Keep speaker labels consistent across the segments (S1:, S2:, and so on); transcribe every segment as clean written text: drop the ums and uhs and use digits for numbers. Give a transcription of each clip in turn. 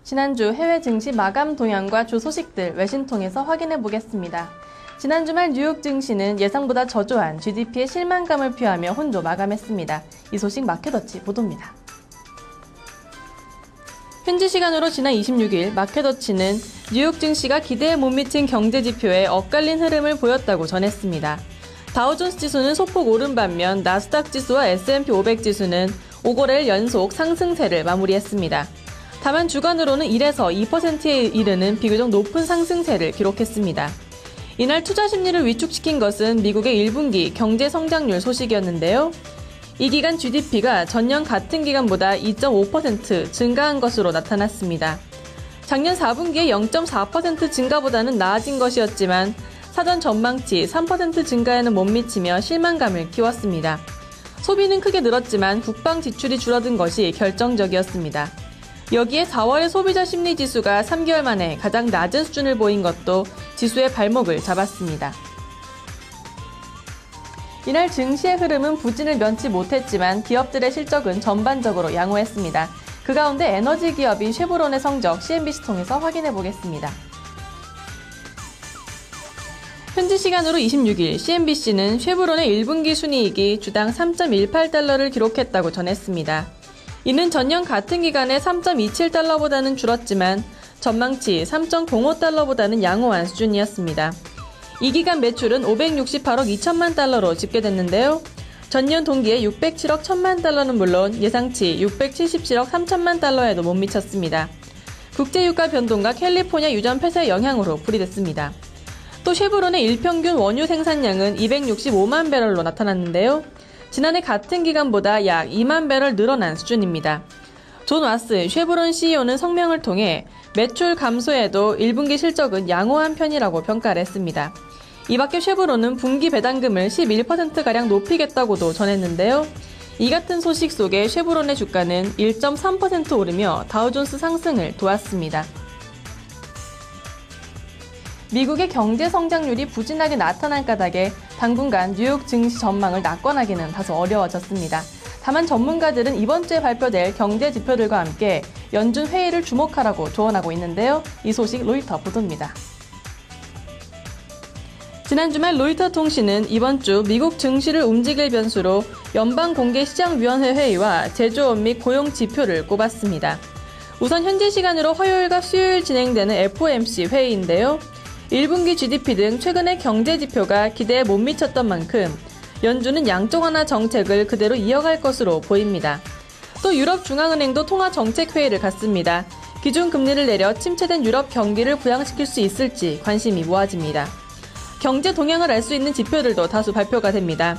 S1: 지난주 해외 증시 마감 동향과 주 소식들 외신 통해서 확인해 보겠습니다. 지난 주말 뉴욕 증시는 예상보다 저조한 GDP의 실망감을 표하며 혼조 마감했습니다. 이 소식 마켓워치 보도입니다. 현지 시간으로 지난 26일 마켓워치는 뉴욕 증시가 기대에 못 미친 경제 지표에 엇갈린 흐름을 보였다고 전했습니다. 다우존스 지수는 소폭 오른 반면 나스닥 지수와 S&P 500 지수는 5거래일 연속 상승세를 마무리했습니다. 다만 주간으로는 1에서 2%에 이르는 비교적 높은 상승세를 기록했습니다. 이날 투자 심리를 위축시킨 것은 미국의 1분기 경제 성장률 소식이었는데요. 이 기간 GDP가 전년 같은 기간보다 2.5% 증가한 것으로 나타났습니다. 작년 4분기의 0.4% 증가보다는 나아진 것이었지만 사전 전망치 3% 증가에는 못 미치며 실망감을 키웠습니다. 소비는 크게 늘었지만 국방 지출이 줄어든 것이 결정적이었습니다. 여기에 4월의 소비자 심리 지수가 3개월 만에 가장 낮은 수준을 보인 것도 지수의 발목을 잡았습니다. 이날 증시의 흐름은 부진을 면치 못했지만 기업들의 실적은 전반적으로 양호했습니다. 그 가운데 에너지 기업인 쉐보론의 성적 CNBC 통해서 확인해 보겠습니다. 현지 시간으로 26일 CNBC는 쉐보론의 1분기 순이익이 주당 3.18달러를 기록했다고 전했습니다. 이는 전년 같은 기간에 3.27달러보다는 줄었지만 전망치 3.05달러보다는 양호한 수준이었습니다. 이 기간 매출은 568억 2천만 달러로 집계됐는데요. 전년 동기에 607억 1천만 달러는 물론 예상치 677억 3천만 달러에도 못 미쳤습니다. 국제유가 변동과 캘리포니아 유전 폐쇄 영향으로 풀이됐습니다. 또 쉐보론의 일평균 원유 생산량은 265만 배럴로 나타났는데요. 지난해 같은 기간보다 약 2만 배럴 늘어난 수준입니다. 존 와스 쉐보론 CEO는 성명을 통해 매출 감소에도 1분기 실적은 양호한 편이라고 평가를 했습니다. 이 밖에 쉐보론은 분기 배당금을 11%가량 높이겠다고도 전했는데요. 이 같은 소식 속에 쉐보론의 주가는 1.3% 오르며 다우존스 상승을 도왔습니다. 미국의 경제 성장률이 부진하게 나타난 까닭에 당분간 뉴욕 증시 전망을 낙관하기는 다소 어려워졌습니다. 다만 전문가들은 이번 주에 발표될 경제 지표들과 함께 연준 회의를 주목하라고 조언하고 있는데요. 이 소식 로이터 보도입니다. 지난 주말 로이터 통신은 이번 주 미국 증시를 움직일 변수로 연방공개시장위원회 회의와 제조업 및 고용 지표를 꼽았습니다. 우선 현지 시간으로 화요일과 수요일 진행되는 FOMC 회의인데요. 1분기 GDP 등 최근의 경제 지표가 기대에 못 미쳤던 만큼 연준은 양적 완화 정책을 그대로 이어갈 것으로 보입니다. 또 유럽중앙은행도 통화정책회의를 갖습니다. 기준금리를 내려 침체된 유럽 경기를 부양시킬 수 있을지 관심이 모아집니다. 경제 동향을 알 수 있는 지표들도 다수 발표가 됩니다.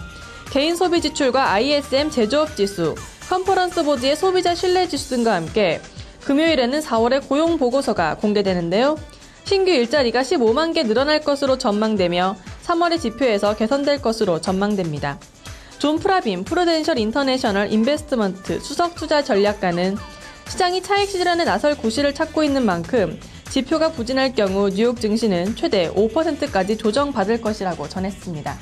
S1: 개인 소비 지출과 ISM 제조업 지수, 컨퍼런스 보드의 소비자 신뢰 지수 등과 함께 금요일에는 4월의 고용 보고서가 공개되는데요. 신규 일자리가 15만 개 늘어날 것으로 전망되며 3월의 지표에서 개선될 것으로 전망됩니다. 존 프라빈 프루덴셜 인터내셔널 인베스트먼트 수석 투자 전략가는 시장이 차익 실현에 나설 구실을 찾고 있는 만큼 지표가 부진할 경우 뉴욕 증시는 최대 5%까지 조정받을 것이라고 전했습니다.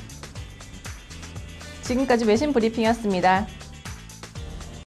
S1: 지금까지 외신 브리핑이었습니다.